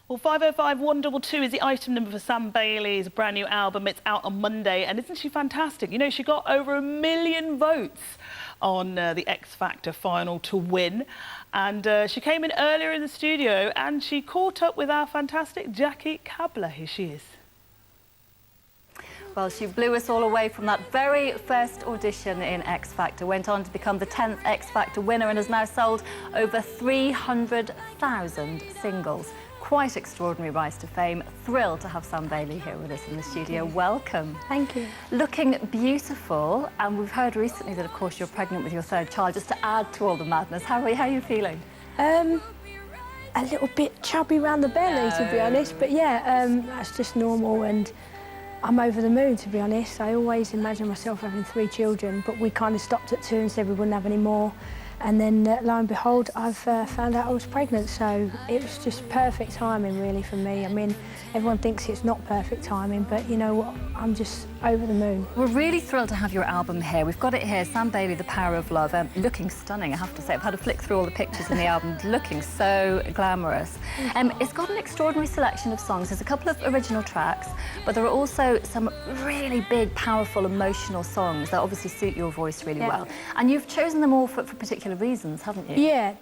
Well, 505 122 is the item number for Sam Bailey's brand new album. It's out on Monday, and isn't she fantastic? You know, she got over 1 million votes on the X Factor final to win. And she came in earlier in the studio and she caught up with our fantastic Jackie Kabler. Here she is. Well, she blew us all away from that very first audition in X Factor, went on to become the 10th X Factor winner and has now sold over 300,000 singles. Quite extraordinary rise to fame. Thrilled to have Sam Bailey here with us in the studio. Welcome. Thank you. Looking beautiful, and we've heard recently that, of course, you're pregnant with your third child, just to add to all the madness. How are you feeling? A little bit chubby around the belly, to be honest, but yeah, that's just normal, and I'm over the moon, to be honest. I always imagined myself having 3 children, but we kind of stopped at 2 and said we wouldn't have any more. And then, lo and behold, I've found out I was pregnant, so it was just perfect timing, really, for me. I mean, everyone thinks it's not perfect timing, but you know what? I'm just over the moon. We're really thrilled to have your album here. We've got it here, Sam Bailey, The Power of Love. Looking stunning, I have to say. I've had a flick through all the pictures in the album, looking so glamorous. It's got an extraordinary selection of songs. There's a couple of original tracks, but there are also some really big, powerful, emotional songs that obviously suit your voice really well. And you've chosen them all for particular reasons, haven't you? Yeah,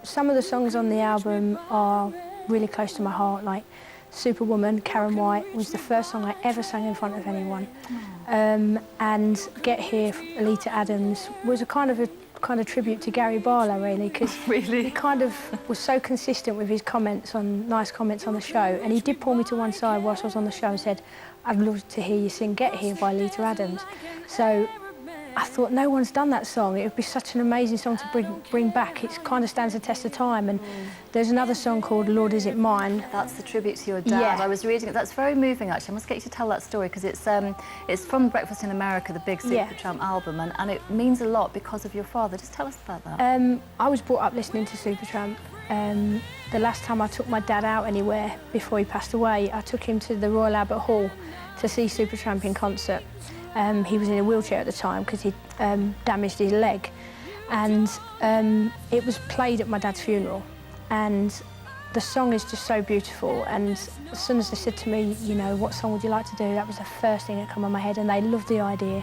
some of the songs on the album are really close to my heart, like Superwoman, Karen White was the first song I ever sang in front of anyone. And Get Here, Alita Adams, was a kind of tribute to Gary Barlow, really, because he kind of was so consistent with his nice comments on the show, and he did pull me to one side whilst I was on the show and said, "I'd love to hear you sing Get Here by Alita Adams." So I thought, no one's done that song. It would be such an amazing song to bring back. It kind of stands the test of time. And there's another song called Lord, Is It Mine? That's the tribute to your dad. Yeah. I was reading it. That's very moving, actually. I must get you to tell that story, because it's from Breakfast in America, the big Supertramp album, and it means a lot because of your father. Just tell us about that. I was brought up listening to Supertramp. The last time I took my dad out anywhere before he passed away, I took him to the Royal Albert Hall to see Supertramp in concert. He was in a wheelchair at the time because he'd damaged his leg, and it was played at my dad's funeral, and the song is just so beautiful. And as soon as they said to me, you know, what song would you like to do, that was the first thing that came in my head, and they loved the idea.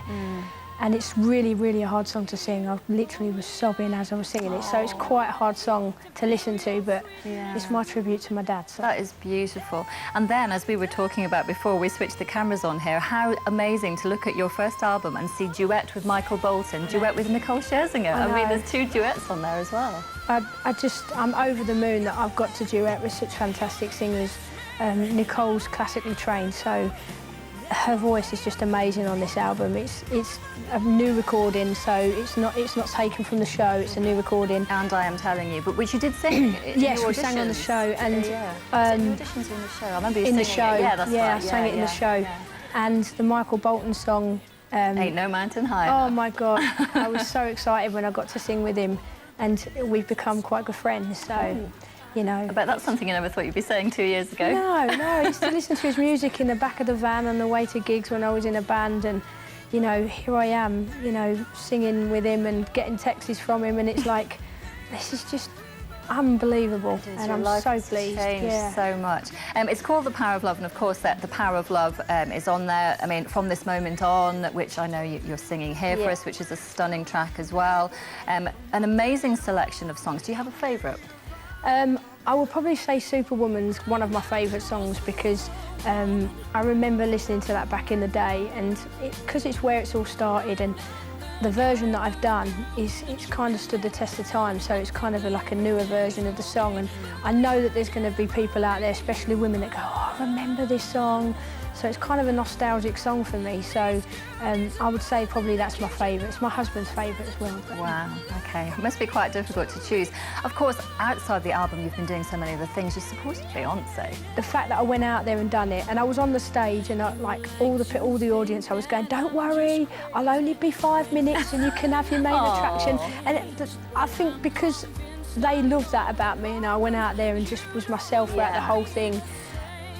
And it's really, really a hard song to sing. I literally was sobbing as I was singing it, so it's quite a hard song to listen to, but it's my tribute to my dad. So. That is beautiful. And then, as we were talking about before we switched the cameras on here, how amazing to look at your first album and see duet with Michael Bolton, duet with Nicole Scherzinger. I mean, there's 2 duets on there as well. I'm over the moon that I've got to duet with such fantastic singers. Nicole's classically trained, so her voice is just amazing on this album. It's a new recording, so it's not taken from the show. It's a new recording. And I am telling you, but which you did sing. Yes, we sang on the show, and in the auditions or in the show. I remember you singing the show. It. Yeah, that's right. I sang it in the show. Yeah. And the Michael Bolton song. Ain't No Mountain High. Oh my God, I was so excited when I got to sing with him, and we've become quite good friends. So. You know, I bet that's something you never thought you'd be saying 2 years ago. No, I used to listen to his music in the back of the van on the way to gigs when I was in a band, and, you know, here I am, you know, singing with him and getting texts from him, and it's like, this is just unbelievable, and I'm so pleased. Changed so much. It's called The Power of Love, and of course The Power of Love is on there. I mean, From This Moment On, which I know you're singing here for us, which is a stunning track as well. An amazing selection of songs. Do you have a favourite? I will probably say Superwoman's one of my favourite songs, because I remember listening to that back in the day, and because it's where it's all started, and the version that I've done it's kind of stood the test of time, so it's kind of like a newer version of the song, and I know that there's going to be people out there, especially women, that go, oh, I remember this song. So it's kind of a nostalgic song for me, so I would say probably that's my favourite. It's my husband's favourite as well. Wow, OK. It must be quite difficult to choose. Of course, outside the album, you've been doing so many other things. You're supposed to be Beyonce. The fact that I went out there and done it, and I was on the stage, and like all the audience, I was going, don't worry, I'll only be 5 minutes and you can have your main attraction. And I think because they loved that about me, and I went out there and just was myself throughout the whole thing,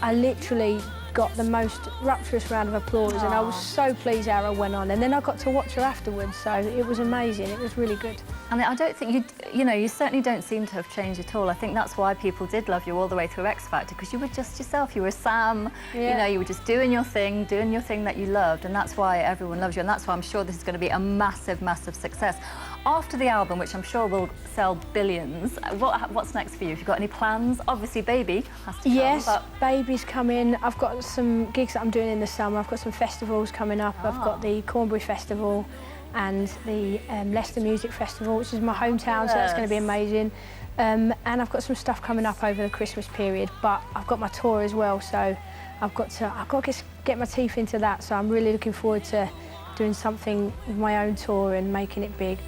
I literally got the most rapturous round of applause, and I was so pleased how I went on. And then I got to watch her afterwards, so it was amazing. It was really good. And I don't think you certainly don't seem to have changed at all. I think that's why people did love you all the way through X Factor, because you were just yourself. You were Sam. Yeah. You were just doing your thing that you loved, and that's why everyone loves you. And that's why I'm sure this is going to be a massive, massive success. After the album, which I'm sure will sell billions, what's next for you? Have you got any plans? Obviously, Baby has to come. Yes, but... Baby's coming. I've got some gigs that I'm doing in the summer. I've got some festivals coming up. I've got the Cornbury Festival and the Leicester Music Festival, which is my hometown, so that's going to be amazing. And I've got some stuff coming up over the Christmas period, but I've got my tour as well, so I've got to get my teeth into that. So I'm really looking forward to doing something with my own tour and making it big.